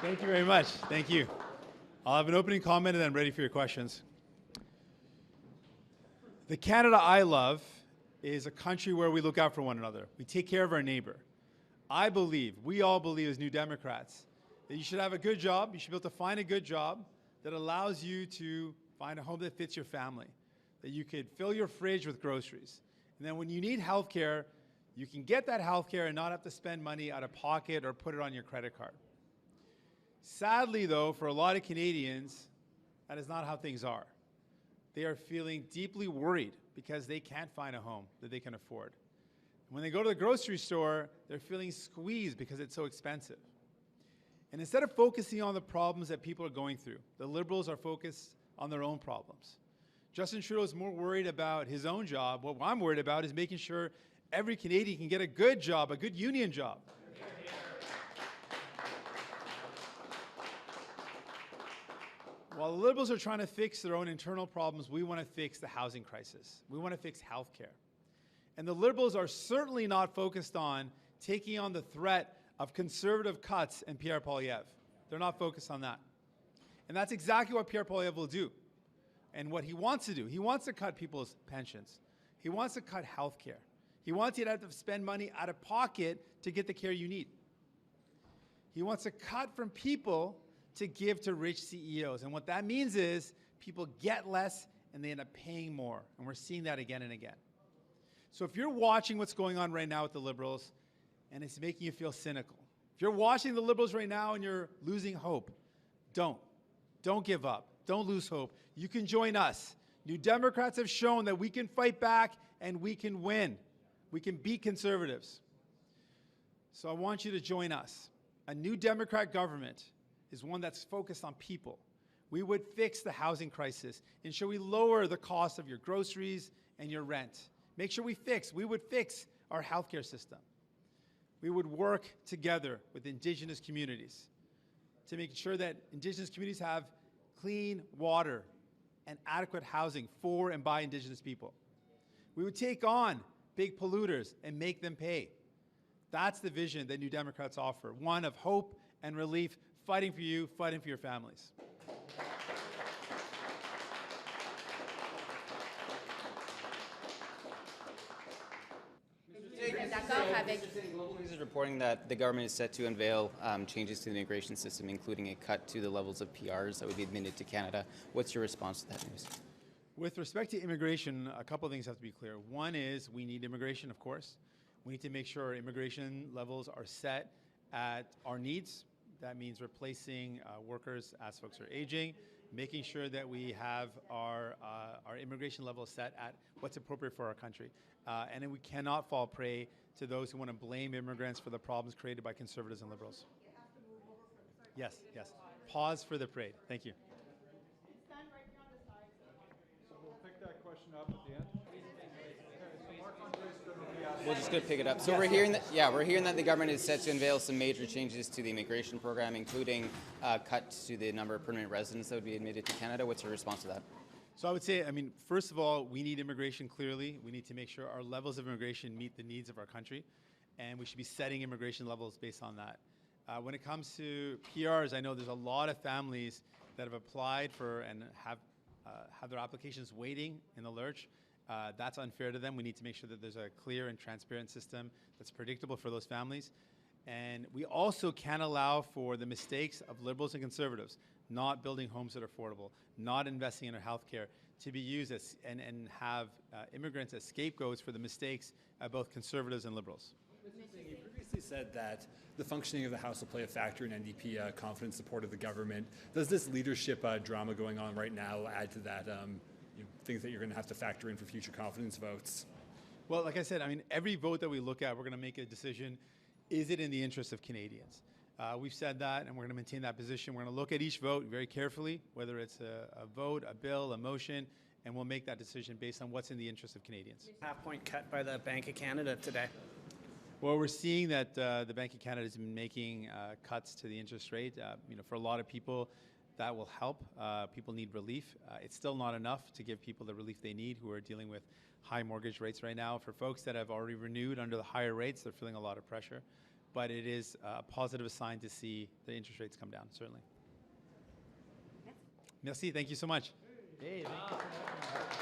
Thank you very much. Thank you. I'll have an opening comment and then I'm ready for your questions. The Canada I love is a country where we look out for one another. We take care of our neighbor. I believe, we all believe as New Democrats, that you should have a good job. You should be able to find a good job that allows you to find a home that fits your family, that you could fill your fridge with groceries. And then when you need health care, you can get that health care and not have to spend money out of pocket or put it on your credit card. Sadly, though, for a lot of Canadians, that is not how things are. They are feeling deeply worried because they can't find a home that they can afford. When they go to the grocery store, they're feeling squeezed because it's so expensive. And instead of focusing on the problems that people are going through, the Liberals are focused on their own problems. Justin Trudeau is more worried about his own job. What I'm worried about is making sure every Canadian can get a good job, a good union job. While the Liberals are trying to fix their own internal problems, we want to fix the housing crisis. We want to fix health care. And the Liberals are certainly not focused on taking on the threat of conservative cuts and Pierre Poilievre. They're not focused on that. And that's exactly what Pierre Poilievre will do. And what he wants to do, he wants to cut people's pensions. He wants to cut health care. He wants you to have to spend money out of pocket to get the care you need. He wants to cut from people to give to rich CEOs. And what that means is people get less and they end up paying more. And we're seeing that again and again. So if you're watching what's going on right now with the Liberals and it's making you feel cynical, if you're watching the Liberals right now and you're losing hope, don't give up. Don't lose hope. You can join us. New Democrats have shown that we can fight back and we can win. We can beat conservatives. So I want you to join us. A New Democrat government is one that's focused on people. We would fix the housing crisis, ensure we lower the cost of your groceries and your rent. Make sure we would fix our healthcare system. We would work together with Indigenous communities to make sure that Indigenous communities have clean water and adequate housing for and by Indigenous people. We would take on big polluters and make them pay. That's the vision that New Democrats offer, one of hope and relief, fighting for you, fighting for your families. Global News is reporting that the government is set to unveil changes to the immigration system, including a cut to the levels of PRs that would be admitted to Canada. What's your response to that news? With respect to immigration, a couple of things have to be clear. One is we need immigration, of course. We need to make sure our immigration levels are set at our needs. That means replacing workers as folks are aging, making sure that we have our immigration levels set at what's appropriate for our country. And then we cannot fall prey to those who want to blame immigrants for the problems created by conservatives and Liberals. Yes, yes. Pause for the parade. Thank you. Stand right here on the side. So we'll pick that question up at the end. We'll just go pick it up. So we're hearing that the government is set to unveil some major changes to the immigration program, including cuts to the number of permanent residents that would be admitted to Canada. What's your response to that? So I would say, first of all, we need immigration clearly. We need to make sure our levels of immigration meet the needs of our country, and we should be setting immigration levels based on that. When it comes to PRs, I know there's a lot of families that have applied for and have their applications waiting in the lurch. That's unfair to them. We need to make sure that there's a clear and transparent system that's predictable for those families. And we also can't allow for the mistakes of Liberals and Conservatives, not building homes that are affordable, not investing in our health care, to be used as, and have immigrants as scapegoats for the mistakes of both Conservatives and Liberals. Mr. Singh, you previously said that the functioning of the House will play a factor in NDP confidence support of the government. Does this leadership drama going on right now add to that, things that you're going to have to factor in for future confidence votes? Well, like I said, every vote that we look at, we're going to make a decision. Is it in the interest of Canadians? We've said that, and we're going to maintain that position. We're going to look at each vote very carefully, whether it's a vote, a bill, a motion, and we'll make that decision based on what's in the interest of Canadians. Half-point cut by the Bank of Canada today. Well, we're seeing that the Bank of Canada has been making cuts to the interest rate. For a lot of people, that will help. People need relief. It's still not enough to give people the relief they need who are dealing with high mortgage rates right now. For folks that have already renewed under the higher rates, they're feeling a lot of pressure. but it is a positive sign to see the interest rates come down, certainly. Merci, thank you so much. Hey, thank you for having me.